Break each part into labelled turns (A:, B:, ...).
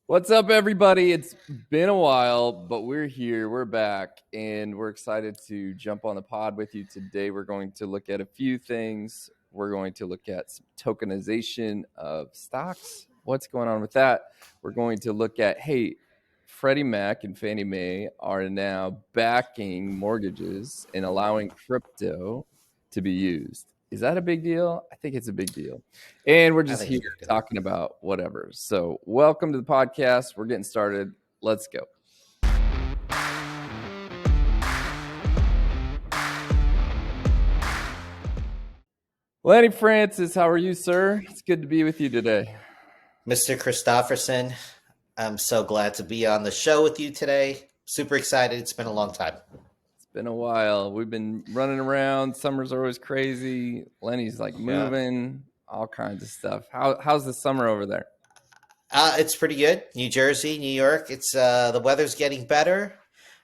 A: What's up, everybody? It's been a while, but we're here. We're back, and we're excited to jump on the pod with you today. We're going to look at a few things. We're going to look at some tokenization of stocks. What's going on with that? We're going to look at, hey, Freddie Mac and Fannie Mae are now backing mortgages and allowing crypto to be used. Is that a big deal? I think it's a big deal. And we're
B: I
A: just
B: think
A: here
B: it's a big deal.
A: talking about whatever. So, welcome to the podcast. We're getting started. Let's go. Lenny Francis, how are you, sir? It's good to be with you today.
B: Mr. Christofferson, I'm so glad to be on the show with you today. Super excited. It's been a long time.
A: It's been a while. We've been running around. Summers are always crazy. Lenny's like
B: Yeah.
A: moving, all kinds of stuff. How's the summer over there?
B: It's pretty good. New Jersey, New York. It's the weather's getting better.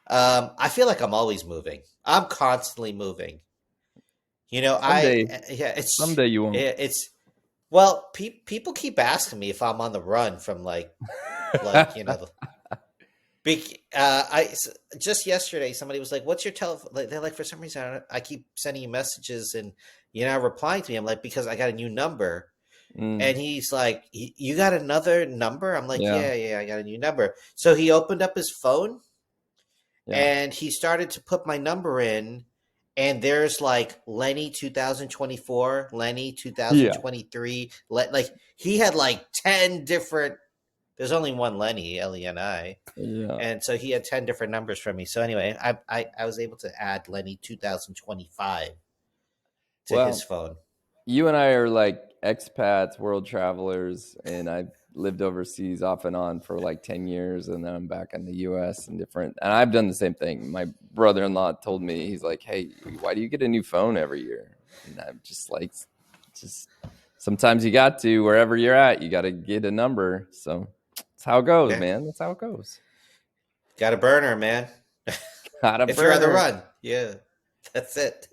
B: I feel like I'm always moving. I'm constantly moving.
A: Someday,
B: Yeah,
A: someday you won't.
B: it's well, people keep asking me if I'm on the run from just yesterday somebody was like, "What's your telephone?" Like, they're like, for some reason, I keep sending you messages and you're not replying to me. I'm like, because I got a new number, and he's like, "You got another number?" I'm like,
A: Yeah,
B: "Yeah, I got a new number." So he opened up his phone
A: yeah,
B: and he started to put my number in, and there's like Lenny 2024, Lenny
A: yeah,
B: 2023, like he had like 10 different. There's only one Lenny, Leni.
A: yeah.
B: And so he had 10 different numbers for me. So anyway, I was able to add Lenny 2025 to his
A: Well,
B: phone.
A: you and I are like expats, world travelers, and I've lived overseas off and on for like 10 years, and then I'm back in the US and different. And I've done the same thing. My brother-in-law told me, he's like, hey, why do you get a new phone every year? And I'm just like, just sometimes you got to, wherever you're at, you got to get a number. So that's how it goes,
B: Yeah.
A: man. That's how it goes.
B: Got a burner, man.
A: Got a
B: If you're on the
A: burner.
B: run. Yeah. That's it.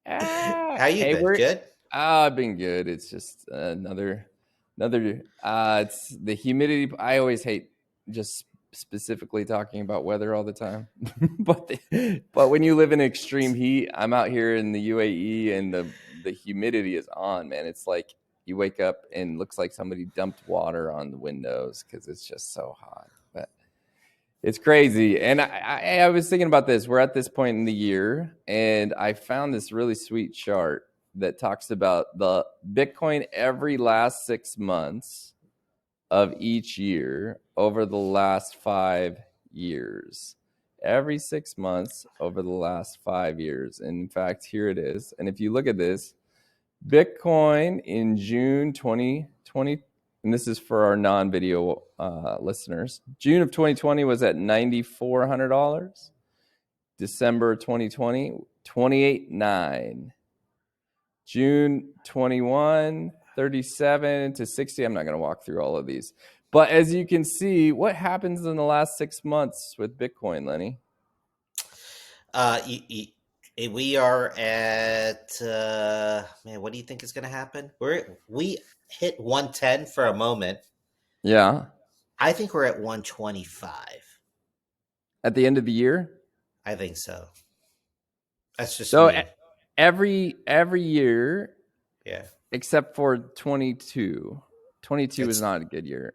A: Ah,
B: How you
A: hey,
B: been?
A: we're
B: Good?
A: I've been good. It's just another. It's the humidity. I always hate just specifically talking about weather all the time, but when you live in extreme heat, I'm out here in the UAE, and the humidity is on. Man, it's like you wake up and looks like somebody dumped water on the windows because it's just so hot. But it's crazy. And I was thinking about this. We're at this point in the year, and I found this really sweet chart that talks about the Bitcoin every last 6 months of each year over the last 5 years. Every 6 months over the last 5 years. And in fact, here it is. And if you look at this, Bitcoin in June 2020, and this is for our non-video listeners. June of 2020 was at $9,400. December 2020, 28.9. June 21, 37 to 60. I'm not going to walk through all of these. But as you can see, what happens in the last 6 months with Bitcoin, Lenny?
B: Uh, we are at, man, what do you think is going to happen? We hit 110 for a moment.
A: Yeah.
B: I think we're at 125.
A: At the end of the year?
B: I think so. That's just
A: So
B: me.
A: every year
B: Yeah.
A: except for 22. 22 was
B: It's
A: not a good year.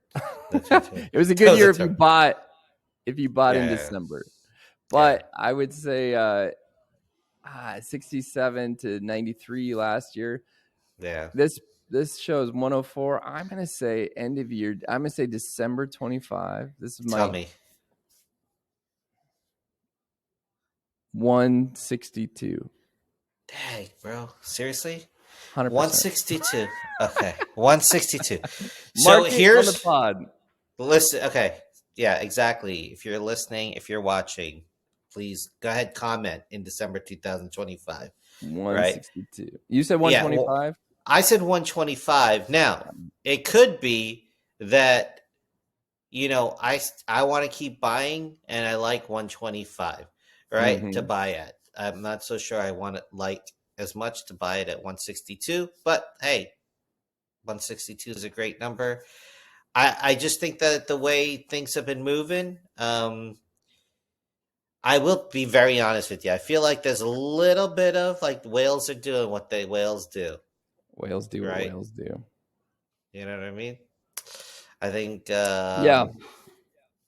B: that's right.
A: It was a
B: That
A: good
B: was
A: year
B: a
A: if you
B: term.
A: bought in
B: Yeah.
A: December.
B: Yeah.
A: But I would say 67 to 93 last year.
B: Yeah.
A: This shows 104. I'm going to say end of year. I'm going to say December 25. This is
B: Tell
A: my
B: me.
A: 162.
B: Dang, bro. Seriously?
A: 100%.
B: 162. Okay. 162. So
A: Mark it on the
B: here's
A: pod.
B: listen. Okay. Yeah, exactly. If you're listening, if you're watching, please go ahead, comment in December 2025. Right?
A: 162. You said
B: Yeah. Well,
A: 125?
B: I said 125. Now, it could be that, I want to keep buying and I like 125, right? To
A: Mm-hmm.
B: buy at. I'm not so sure I want it like as much to buy it at 162, but hey, 162 is a great number. I just think that the way things have been moving, I will be very honest with you. I feel like there's a little bit of like whales are doing what they whales do,
A: Whales do what
B: right?
A: whales do.
B: You know what I mean? I think
A: Yeah,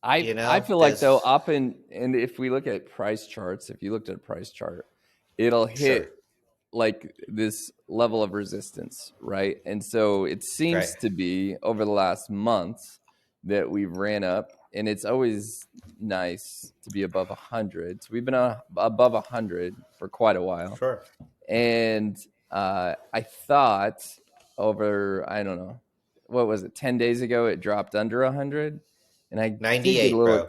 A: I feel like though
B: there's
A: up and if we look at price charts, if you looked at a price chart, it'll
B: sure,
A: hit like this level of resistance, right? And so it
B: right,
A: seems to be over the last month that we've ran up, and it's always nice to be above 100. So we've been above 100 for quite a while,
B: sure.
A: and I thought over I don't know what was it 10 days ago it dropped under 100, and I did get a
B: 98,
A: little
B: bro.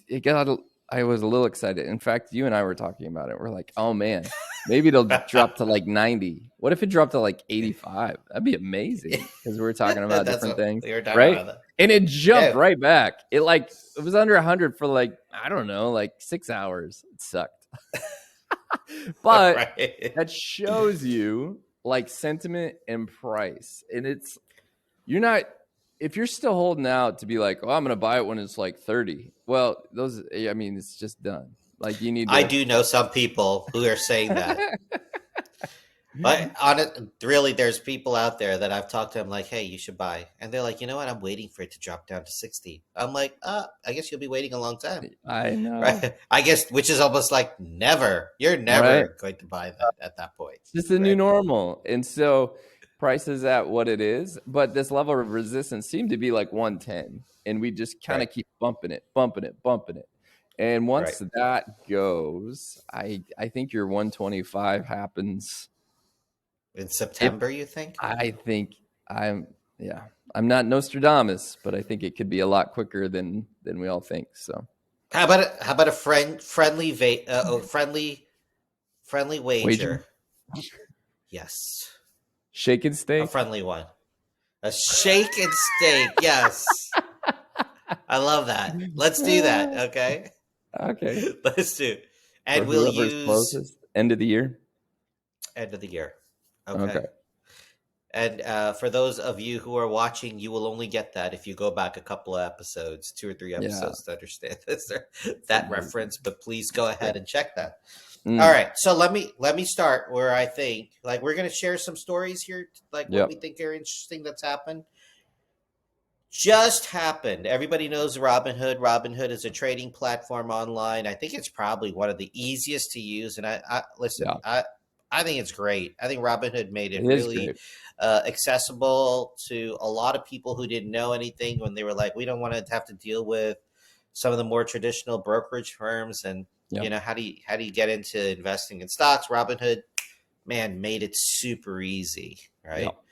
A: it got I was a little excited. In fact, you and I were talking about it. We're like, oh man, maybe it'll drop to like 90. What if it dropped to like 85? That'd be amazing because we were talking about
B: That's
A: different
B: what
A: things,
B: we were talking
A: right?
B: about. That.
A: And it jumped
B: Yeah,
A: right back. It was under 100 for like I don't know, like 6 hours. It sucked. But
B: right.
A: that shows you like sentiment and price. And you're not, if you're still holding out to be like, oh, I'm going to buy it when it's like 30. Well, I mean, it's just done. Like you need
B: I
A: to,
B: do know some people who are saying that. But on it, really, there's people out there that I've talked to. I'm like, hey, you should buy, and they're like, you know what? I'm waiting for it to drop down to 60. I'm like, I guess you'll be waiting a long time,
A: I know,
B: right? I guess, which is almost like never. You're
A: right?
B: never going to buy that at that point,
A: It's just the new
B: right?
A: normal. And so price is at what it is, but this level of resistance seemed to be like 110. And we just kind
B: Right,
A: of keep bumping it, bumping it, bumping it. And
B: right.
A: once that goes, I think your 125 happens.
B: In
A: If
B: September, you think?
A: I think I'm yeah, I'm not Nostradamus, but I think it could be a lot quicker than we all think. So
B: How about a friendly
A: wager,
B: wager? Yes,
A: shake and
B: a
A: stake.
B: friendly one. A shake and steak. Yes, I love that. Let's do that. Okay.
A: Okay,
B: Let's do.
A: for
B: And we'll
A: whoever's
B: use
A: closest, end of the year.
B: end of the year. Okay.
A: Okay.
B: And for those of you who are watching, you will only get that if you go back a couple of episodes, 2 or 3
A: Yeah,
B: episodes to understand this or
A: it's
B: that
A: amazing.
B: reference. But please go
A: Yeah.
B: ahead and check that. All
A: Mm,
B: right. So let me start where I think like we're gonna share some stories here, like what
A: yep.
B: we think are interesting that's happened. Just happened. Everybody knows Robinhood. Robinhood is a trading platform online. I think it's probably one of the easiest to use. And I listen.
A: Yeah.
B: I think it's great. I think Robinhood made it
A: It is
B: really
A: great.
B: accessible to a lot of people who didn't know anything when they were like, we don't want to have to deal with some of the more traditional brokerage firms. And
A: Yep.
B: how do you get into investing in stocks? Robinhood, man, made it super easy, right?
A: Yep.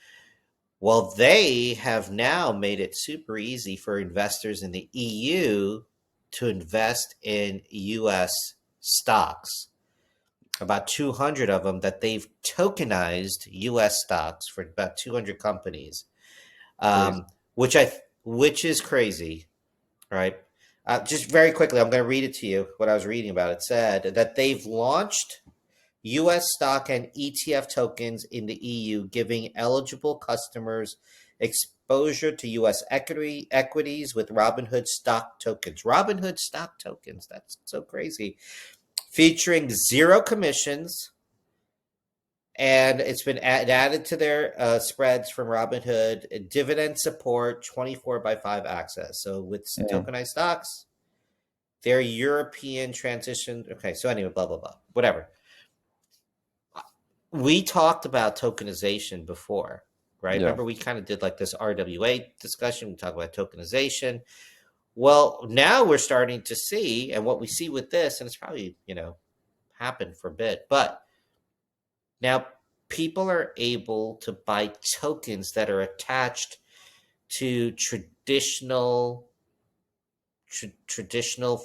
B: Well, they have now made it super easy for investors in the EU to invest in US stocks. About 200 of them that they've tokenized US stocks for about 200 companies,
A: Crazy.
B: um, which is crazy, right? Just very quickly, I'm going to read it to you. What I was reading about it said that they've launched U.S. stock and ETF tokens in the EU, giving eligible customers exposure to U.S. equities with Robinhood stock tokens. Robinhood stock tokens. That's so crazy. Featuring zero commissions, and it's been added to their spreads from Robinhood. Dividend support, 24/5 access. So with
A: Yeah.
B: tokenized stocks, their European transition. Okay, so anyway, blah blah blah. Whatever. We talked about tokenization before, right?
A: Yeah.
B: Remember, we kind of did like this RWA discussion. We talked about tokenization. Well, now we're starting to see, and what we see with this, and it's probably, happened for a bit, but now people are able to buy tokens that are attached to traditional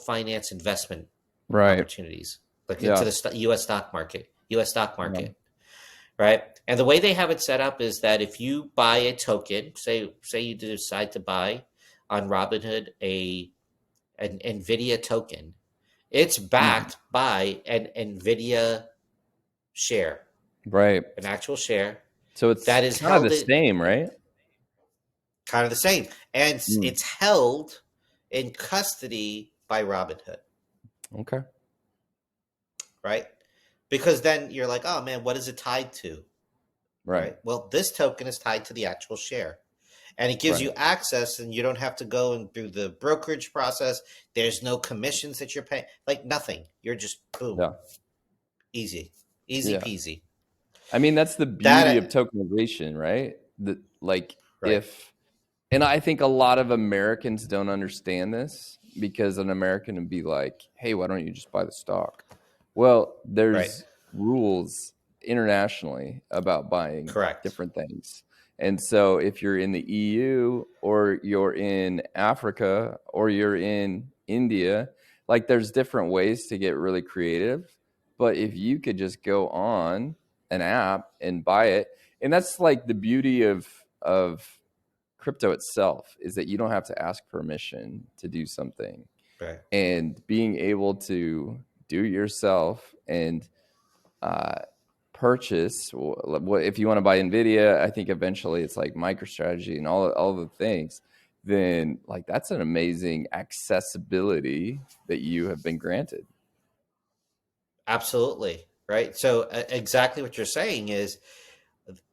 B: finance investment
A: Right.
B: opportunities, like into
A: Yeah.
B: the U.S. stock market, U.S. stock
A: Yeah.
B: market. Right? And the way they have it set up is that if you buy a token, say you decide to buy on Robinhood an Nvidia token, it's
A: Mhm.
B: backed by an Nvidia share,
A: Right.
B: an actual share
A: So it's
B: that is
A: kind of the
B: held in
A: same, right?
B: kind of the same, and
A: Mm,
B: it's held in custody by Robinhood,
A: okay.
B: right? Because then you're like, oh man, what is it tied to,
A: Right.
B: right? Well, this token is tied to the actual share, and it gives
A: Right.
B: you access, and you don't have to go and through the brokerage process. There's no commissions that you're paying, like nothing. You're just boom,
A: Yeah.
B: easy, easy
A: Yeah.
B: peasy.
A: I mean, that's the beauty of
B: That
A: tokenization, right? That like
B: right,
A: if and I think a lot of Americans don't understand this because an American would be like, "Hey, why don't you just buy the stock?" Well,
B: right,
A: there's rules internationally about buying
B: correct,
A: different things. And so if you're in the EU or you're in Africa or you're in India, like there's different ways to get really creative. But if you could just go on an app and buy it, and that's like the beauty of crypto itself is that you don't have to ask permission to do something,
B: right.
A: and being able to do it yourself and uh, purchase what if you want to buy Nvidia. I think eventually it's like MicroStrategy and all the things. Then like that's an amazing accessibility that you have been granted.
B: Absolutely. Right. So exactly what you're saying is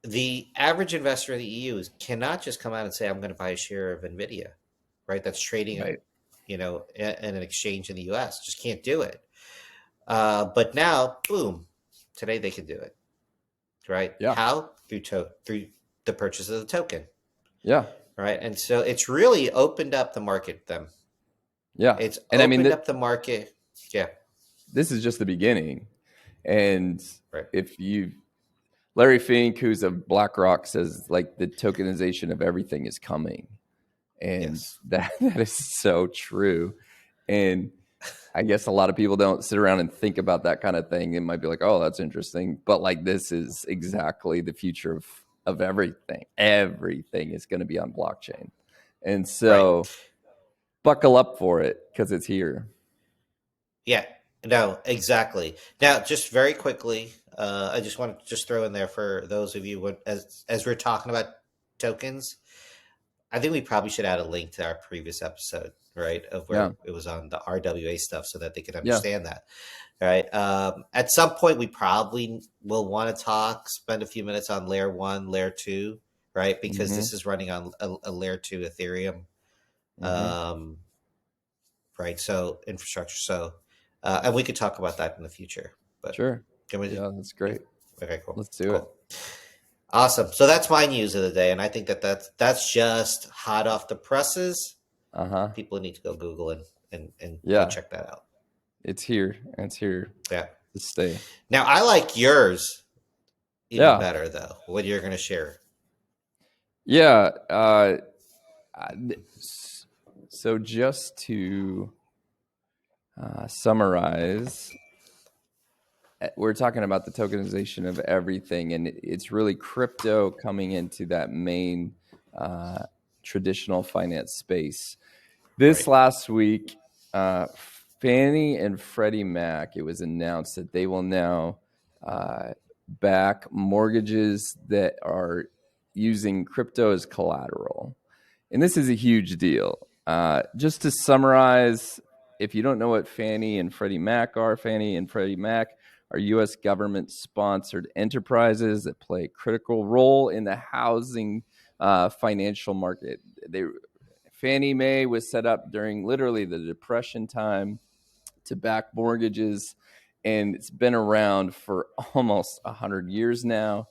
B: the average investor in the EU cannot just come out and say, I'm going to buy a share of NVIDIA, right? That's trading,
A: Right.
B: in an exchange in the US. Just can't do it. But now, boom, today they can do it, right?
A: Yeah.
B: How? Through the purchase of the token,
A: Yeah.
B: right? And so it's really opened up the market. Them,
A: Yeah.
B: it's
A: And I mean
B: opened up the market. Yeah,
A: this is just the beginning. And
B: right.
A: if you Larry Fink, who's of BlackRock, says like the tokenization of everything is coming, and
B: Yes,
A: that is so true. And I guess a lot of people don't sit around and think about that kind of thing. It might be like, oh, that's interesting, but like this is exactly the future of everything. Everything is going to be on blockchain, and
B: right.
A: so buckle up for it because it's here.
B: Yeah, no, exactly. Now, just very quickly, I just want to just throw in there for those of you as we're talking about tokens. I think we probably should add a link to our previous episode, right, of
A: Yeah,
B: where it was on the RWA stuff, so that they can
A: yeah,
B: understand that. Right. At some point, we probably will want to spend a few minutes on layer one, layer two, right, because
A: mm-hmm,
B: this is running on a layer two Ethereum.
A: mm-hmm.
B: Um, right? So infrastructure. So, and we could talk about that in the future. But
A: Sure,
B: can we?
A: yeah, that's
B: Yeah.
A: great.
B: Okay. Cool.
A: Let's do it.
B: Cool. Awesome. So that's my news of the day, and I think that's just hot off the presses.
A: Uh huh.
B: People need to go Google and go
A: Yeah,
B: check that out.
A: it's here. It's here
B: Yeah.
A: to stay.
B: Now I like yours even
A: Yeah,
B: better though. What you're going to share.
A: yeah. So just to summarize, we're talking about the tokenization of everything, and it's really crypto coming into that main uh, traditional finance space. This
B: Right.
A: last week, uh, Fannie and Freddie Mac, it was announced that they will now uh, back mortgages that are using crypto as collateral. And this is a huge deal. Just to summarize, if you don't know what Fannie and Freddie Mac are, Fannie and Freddie Mac are U.S. government sponsored enterprises that play a critical role in the housing financial market. Fannie Mae was set up during literally the Depression time to back mortgages, and it's been around for almost 100 years now.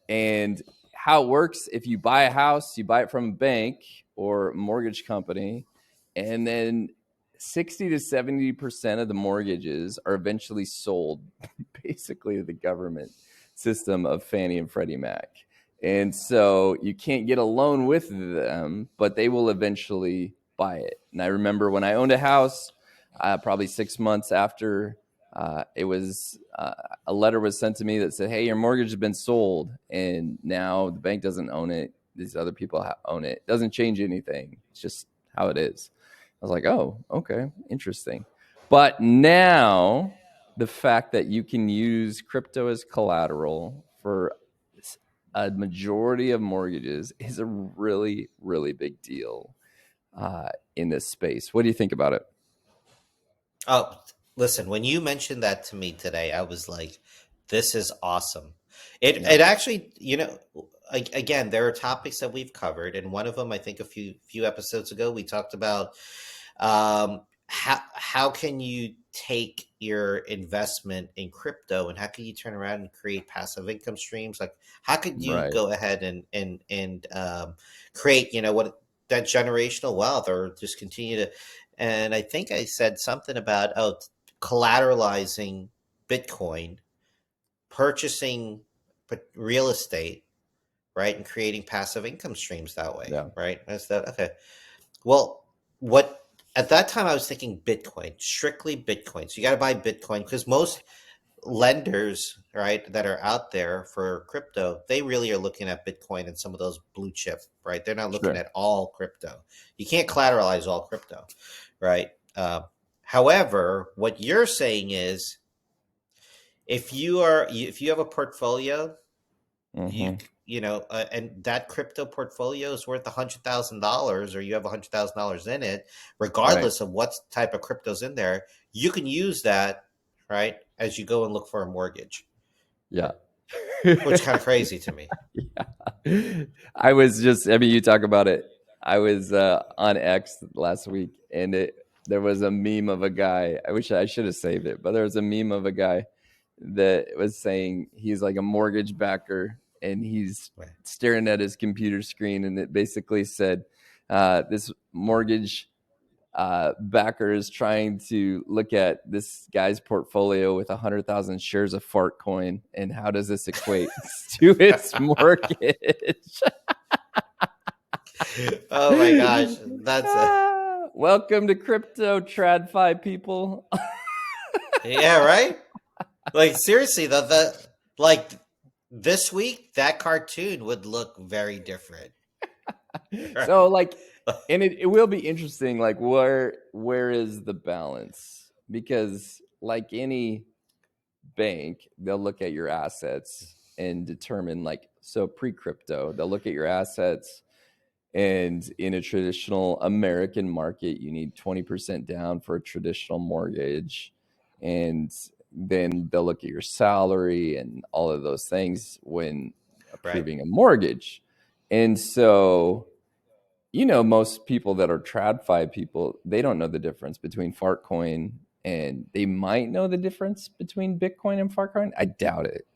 A: And how it works, if you buy a house, you buy it from a bank or a mortgage company, and then 60 to 70% of the mortgages are eventually sold basically to the government system of Fannie and Freddie Mac. And so you can't get a loan with them, but they will eventually buy it. And I remember when I owned a house, probably 6 months after it was a letter was sent to me that said, hey, your mortgage has been sold, and now the bank doesn't own it, these other people own it. It doesn't change anything, it's just how it is. I was like, oh, okay, interesting. But now the fact that you can use crypto as collateral for a majority of mortgages is a really, really big deal in this space. What do you think about it?
B: Oh, listen, when you mentioned that to me today, I was like, this is awesome. It
A: Yeah,
B: actually, again, there are topics that we've covered, and one of them, I think, a few episodes ago, we talked about how can you take your investment in crypto and how can you turn around and create passive income streams? Like, how could you
A: right.
B: go ahead and create, what that generational wealth, or just continue to? And I think I said something about collateralizing Bitcoin, purchasing real estate, right, and creating passive income streams that way,
A: Yeah,
B: right? Is that okay? Well, what at that time I was thinking Bitcoin, strictly Bitcoin. So you got to buy Bitcoin because most lenders, right, that are out there for crypto, they really are looking at Bitcoin and some of those blue chip, right? They're not looking
A: sure.
B: at all crypto. You can't collateralize all crypto, right? However, what you're saying is if you have a portfolio,
A: Hmm.
B: and that crypto portfolio is worth $100,000, or you have $100,000 in it,
A: Right.
B: regardless of what type of crypto's in there, you can use that, right, as you go and look for a mortgage,
A: Yeah.
B: which is kind of crazy to me.
A: Yeah. I was just, I mean, you talk about it. I was on X last week and there was a meme of a guy. I wish I should have saved it, but there was a meme of a guy that was saying he's like a mortgage backer and he's
B: Right.
A: staring at his computer screen. And it basically said, this mortgage backer is trying to look at this guy's portfolio with 100,000 shares of fart coin and how does this equate to his mortgage.
B: Oh my gosh, that's a
A: Welcome to crypto tradfi people.
B: yeah, right. Like seriously, the like this week that cartoon would look very different,
A: So
B: right?
A: like, and it will be interesting, like where is the balance, because like any bank, they'll look at your assets and determine, like, so pre-crypto, they'll look at your assets, and in a traditional American market, you need 20% down for a traditional mortgage. And then they'll look at your salary and all of those things when
B: Right,
A: approving a mortgage. And so most people that are TradFi people, they don't know the difference between Fartcoin, and they might know the difference between Bitcoin and Fartcoin. I doubt it,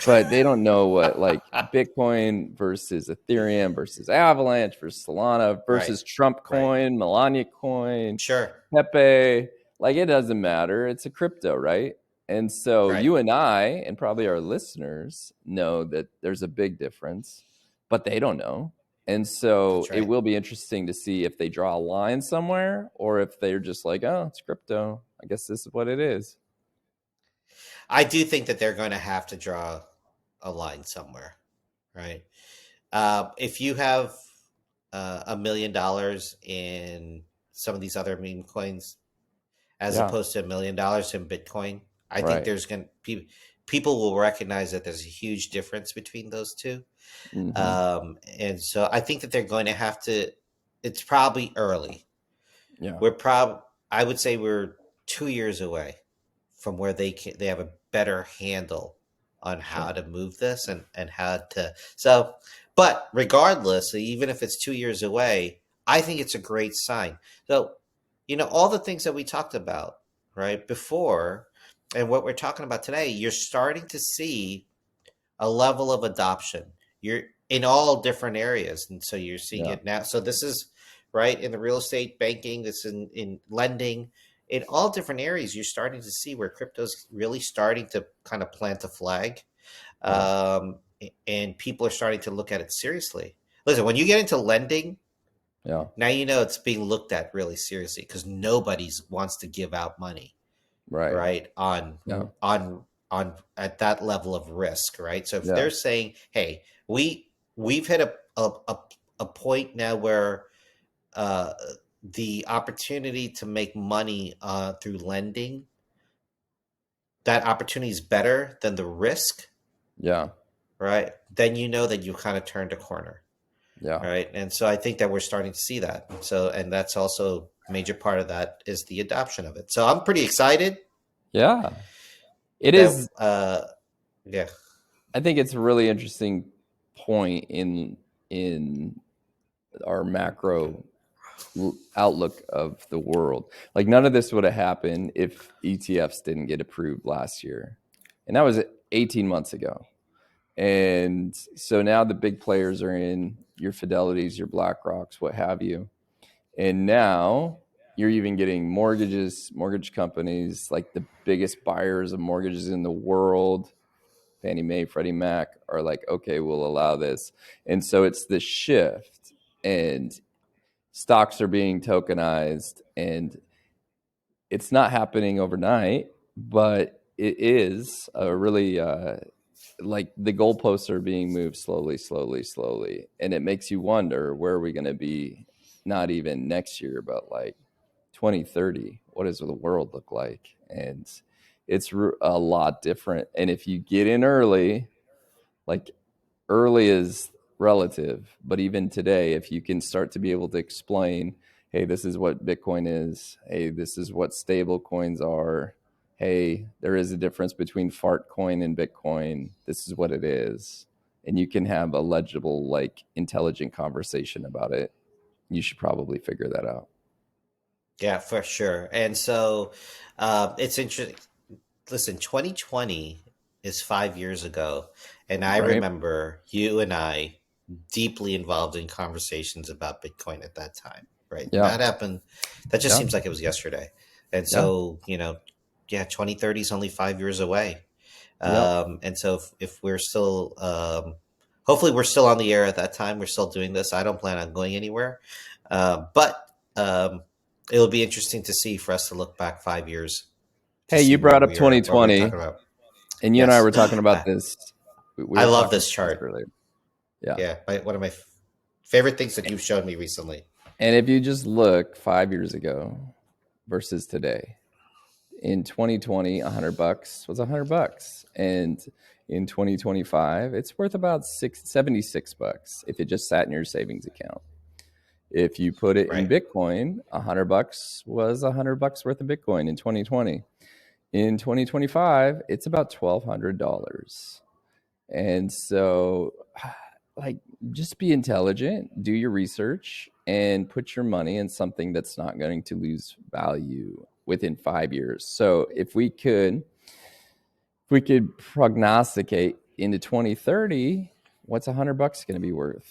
A: but they don't know what, like, Bitcoin versus Ethereum versus Avalanche versus Solana
B: right,
A: versus Trump
B: right.
A: coin, Melania coin,
B: Sure,
A: Pepe. Like, it doesn't matter. It's a crypto, right? And so
B: right.
A: you and I, and probably our listeners, know that there's a big difference, but they don't know. And so
B: That's
A: it
B: right.
A: will be interesting to see if they draw a line somewhere or if they're just like, oh, it's crypto. I guess this is what it is.
B: I do think that they're going to have to draw a line somewhere, right? If you have $1 million in some of these other meme coins, as
A: Yeah.
B: opposed to $1 million in Bitcoin, I think
A: Right.
B: there's going to people will recognize that there's a huge difference between those two.
A: Hmm.
B: And so I think that they're going to have to. It's probably early.
A: Yeah.
B: We're prob. I would say we're 2 years away from where they have a better handle on how
A: Sure.
B: to move this and how to. So, but regardless, even if it's 2 years away, I think it's a great sign. So, all the things that we talked about right before, and what we're talking about today, you're starting to see a level of adoption. You're in all different areas, and so you're seeing
A: Yeah.
B: it now. So this is right in the real estate banking. This in lending, in all different areas. You're starting to see where crypto's really starting to kind of plant a flag,
A: Yeah.
B: and people are starting to look at it seriously. Listen, when you get into lending,
A: Yeah.
B: now it's being looked at really seriously because nobody wants to give out money,
A: Right.
B: right,
A: Yeah.
B: on at that level of risk, right? So if
A: Yeah.
B: they're saying, hey, we've hit a point now where uh the opportunity to make money through lending, that opportunity is better than the risk,
A: Yeah.
B: right? Then you know that you kind of turned a corner,
A: Yeah.
B: right? And so I think that we're starting to see that. So, and that's also a major part of that is the adoption of it. So I'm pretty excited
A: Yeah. It
B: that,
A: is.
B: yeah,
A: I think it's a really interesting point in our macro outlook of the world. Like none of this would have happened if ETFs didn't get approved last year. And that was 18 months ago. And so now the big players are in, your Fidelities, your BlackRocks, what have you. And now you're even getting mortgage companies, like the biggest buyers of mortgages in the world, Fannie Mae, Freddie Mac, are like, okay, we'll allow this. And so it's this shift, and stocks are being tokenized, and it's not happening overnight, but it is a really like the goalposts are being moved slowly, slowly, slowly, and it makes you wonder, where are we going to be? Not even next year, but like 2030. What does the world look like? And it's a lot different. And if you get in early, like early is relative, but even today, if you can start to be able to explain, hey, this is what Bitcoin is, hey, this is what stable coins are, hey, there is a difference between fart coin and Bitcoin, this is what it is, and you can have a legible, like intelligent conversation about it, you should probably figure that out.
B: yeah, for sure. And so it's interesting. Listen, 2020 is 5 years ago. And I
A: Right.
B: remember you and I deeply involved in conversations about Bitcoin at that time, right?
A: Yeah.
B: That happened. That just
A: Yeah.
B: seems like it was yesterday. And
A: Yeah.
B: so, yeah, 2030 is only 5 years away.
A: Yep.
B: And so if we're still, hopefully we're still on the air at that time, we're still doing this. I don't plan on going anywhere. But it'll be interesting to see for us to look back 5 years to
A: Hey,
B: see
A: you
B: where
A: brought up
B: we are, what we're
A: 2020,
B: talking about.
A: and you and I
B: Yes.
A: were talking about
B: I,
A: this. We
B: I
A: were
B: love
A: talking
B: this
A: about this
B: chart.
A: earlier. Yeah.
B: Yeah. One of my favorite things that you've shown me recently.
A: And if you just look 5 years ago versus today, in 2020, $100 was $100, and in 2025, it's worth about 76 bucks if it just sat in your savings account. If you put it in
B: Right.
A: Bitcoin, $100 was $100 worth of Bitcoin in 2020. In 2025, it's about $1,200. And so, like, just be intelligent, do your research, and put your money in something that's not going to lose value within 5 years. So, if we could prognosticate into 2030, what's $100 going to be worth?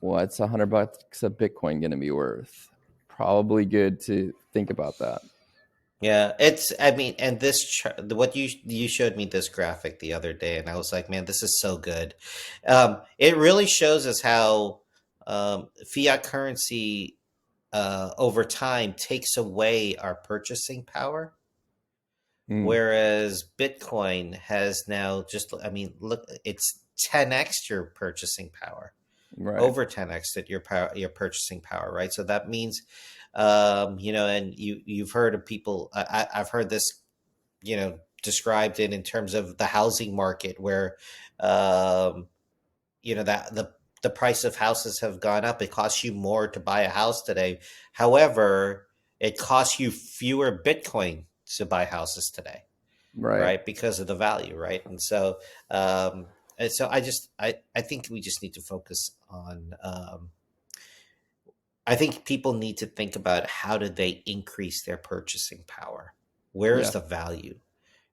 A: What's $100 of Bitcoin going to be worth? Probably good to think about that.
B: Yeah, it's. I mean, and this chart, what you showed me this graphic the other day, and I was like, man, this is so good. It really shows us how fiat currency over time takes away our purchasing power,
A: Mm,
B: whereas Bitcoin has now just. I mean, look, it's 10x your purchasing power,
A: right,
B: over 10x that your purchasing power, right? So that means, and you've heard of people. I've heard this described in terms of the housing market where um, that the price of houses have gone up. It costs you more to buy a house today. However, it costs you fewer Bitcoin to buy houses today,
A: right.
B: right? Because of the value, right? Um, and so I think we just need to focus on. I think people need to think about how do they increase their purchasing power. Where is
A: Yeah,
B: the value?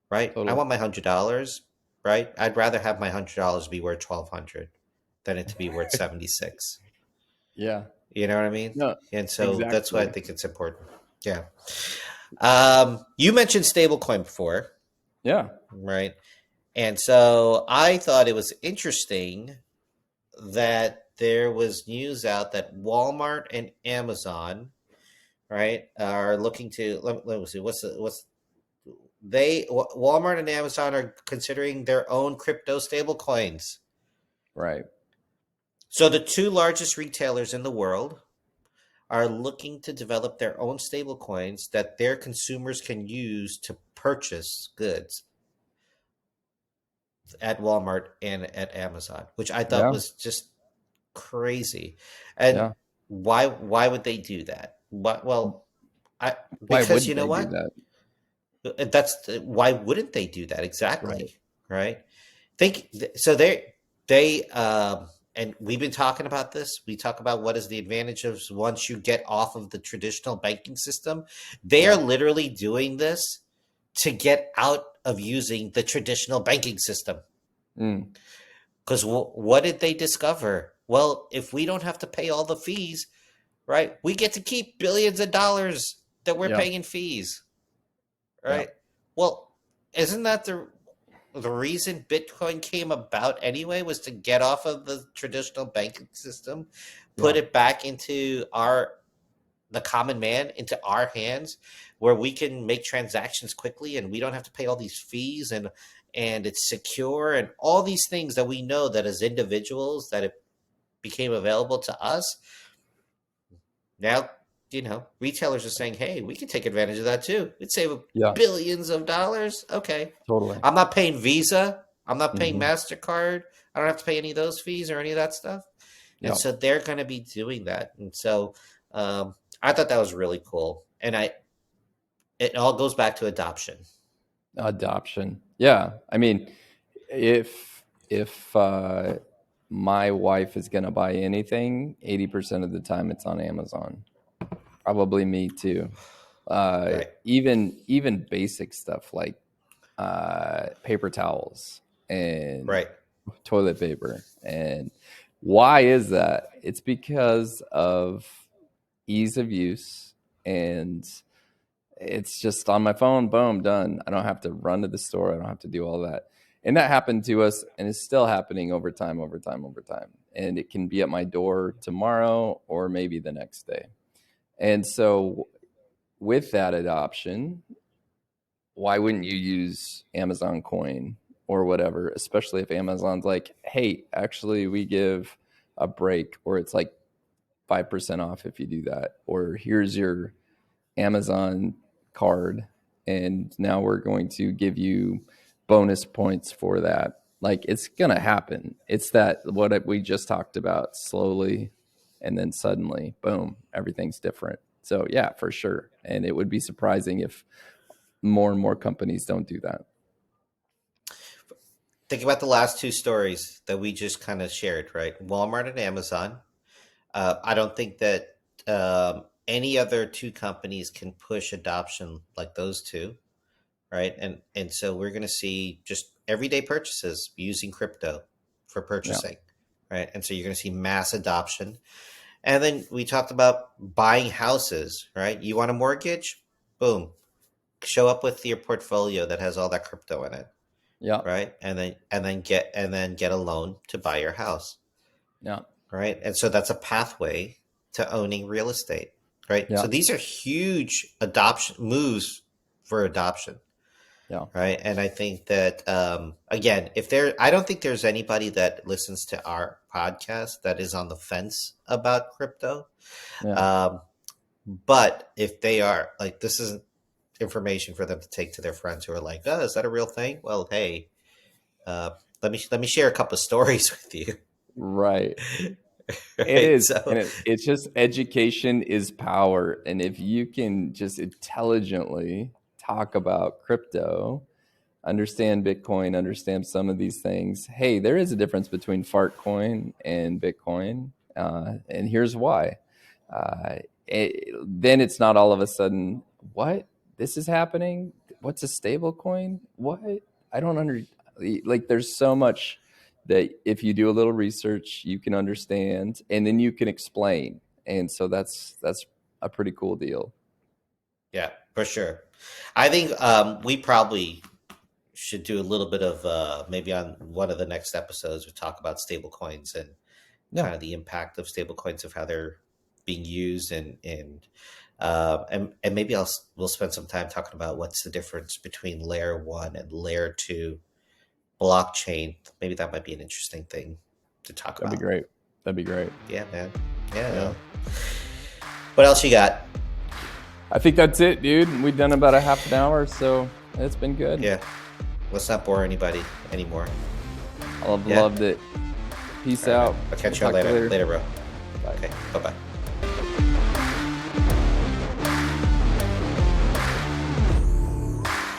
B: Right? I
A: totally.
B: want my $100, right? I'd rather have my $100 be worth 1,200 than it to be worth 76.
A: Yeah.
B: You know what I mean?
A: No,
B: And so that's why I
A: exactly.
B: think it's important. Yeah. You mentioned stablecoin before,
A: Yeah.
B: right? And so I thought it was interesting that there was news out that Walmart and Amazon, right, are looking to let me see what's Walmart and Amazon are considering their own crypto stable coins.
A: Right.
B: So the two largest retailers in the world are looking to develop their own stable coins that their consumers can use to purchase goods. at Walmart and at Amazon, which I thought
A: Yeah.
B: was just crazy. And
A: Yeah.
B: why would they do that? Well, I
A: Why
B: because you
A: wouldn't
B: know
A: they do
B: what?
A: that?
B: Why wouldn't they do that exactly?
A: Right.
B: Right? Think so they and we've been talking about this. We talk about what is the advantage of once you get off of the traditional banking system. They are
A: Yeah.
B: literally doing this to get out of using the traditional banking system.
A: Mm.
B: Because what did they discover? Well, if we don't have to pay all the fees, right, we get to keep billions of dollars that we're
A: Yeah.
B: paying in fees,
A: Yeah.
B: right? Well, isn't that the reason Bitcoin came about anyway? Was to get off of the traditional banking system, put
A: Yeah.
B: it back into the common man, into our hands, where we can make transactions quickly and we don't have to pay all these fees, and it's secure, and all these things that we know that as individuals that it became available to us. Now, retailers are saying, hey, we can take advantage of that too. We'd save
A: Yeah.
B: billions of dollars. Okay.
A: Totally.
B: I'm not paying Visa. I'm not paying
A: Hmm.
B: MasterCard. I don't have to pay any of those fees or any of that stuff. And
A: Yeah.
B: so they're going to be doing that. And so I thought that was really cool. And it all goes back to adoption.
A: Adoption. Yeah. I mean, if my wife is gonna buy anything, 80% of the time it's on Amazon. Probably me too.
B: Right.
A: Even basic stuff like paper towels and
B: Right.
A: toilet paper. And why is that? It's because of ease of use, and it's just on my phone, boom, done. I don't have to run to the store. I don't have to do all that. And that happened to us and is still happening over time, over time, over time. And it can be at my door tomorrow or maybe the next day. And so with that adoption, why wouldn't you use Amazon Coin or whatever, especially if Amazon's like, hey, actually, we give a break, or it's like 5% off if you do that, or here's your Amazon card, and now we're going to give you bonus points for that. Like, it's going to happen. It's that what we just talked about, slowly, and then suddenly, boom, everything's different. So, yeah, for sure. And it would be surprising if more and more companies don't do that.
B: Think about the last two stories that we just kind of shared, right? Walmart and Amazon. I don't think that any other two companies can push adoption like those two, right? And so we're going to see just everyday purchases using crypto for
A: Yeah.
B: purchasing, right? And so you're going to see mass adoption. And then we talked about buying houses, right? You want a mortgage? Boom. Show up with your portfolio that has all that crypto in it,
A: Yeah.
B: right? And then get a loan to buy your house,
A: Yeah.
B: right? And so that's a pathway to owning real estate, right?
A: Yeah.
B: So these are huge adoption moves for adoption,
A: Yeah.
B: right? And I think that again, I don't think there's anybody that listens to our podcast that is on the fence about crypto.
A: Yeah.
B: Um, but if they are, like, this isn't information for them to take to their friends who are like, "Oh, is that a real thing?" Well, hey, uh, let me share a couple of stories with you.
A: Right. It
B: Right?
A: is.
B: So
A: And it's just education is power. And if you can just intelligently talk about crypto, understand Bitcoin, understand some of these things. Hey, there is a difference between fart coin and Bitcoin, and here's why. Then it's not all of a sudden, what? This is happening? What's a stable coin? What? I don't under like. There's so much that if you do a little research, you can understand, and then you can explain. And so that's a pretty cool deal.
B: yeah, for sure. I think we probably should do a little bit of maybe on one of the next episodes we talk about stable coins and
A: Yeah,
B: kind of the impact of stable coins, of how they're being used, and maybe we'll spend some time talking about what's the difference between layer one and layer two blockchain. Maybe that might be an interesting thing to talk
A: that'd be
B: about.
A: great. That'd be great.
B: Yeah, man. Yeah.
A: Yeah.
B: No. What else you got?
A: I think that's it, dude. We've done about a half an hour, so it's been good.
B: Yeah. Let's not bore anybody anymore.
A: I've
B: Yeah.
A: loved it. Peace
B: All right, man.
A: out.
B: I'll
A: We'll
B: catch y'all
A: talk to you
B: later.
A: later.
B: Later, bro.
A: Bye.
B: Okay. Bye bye.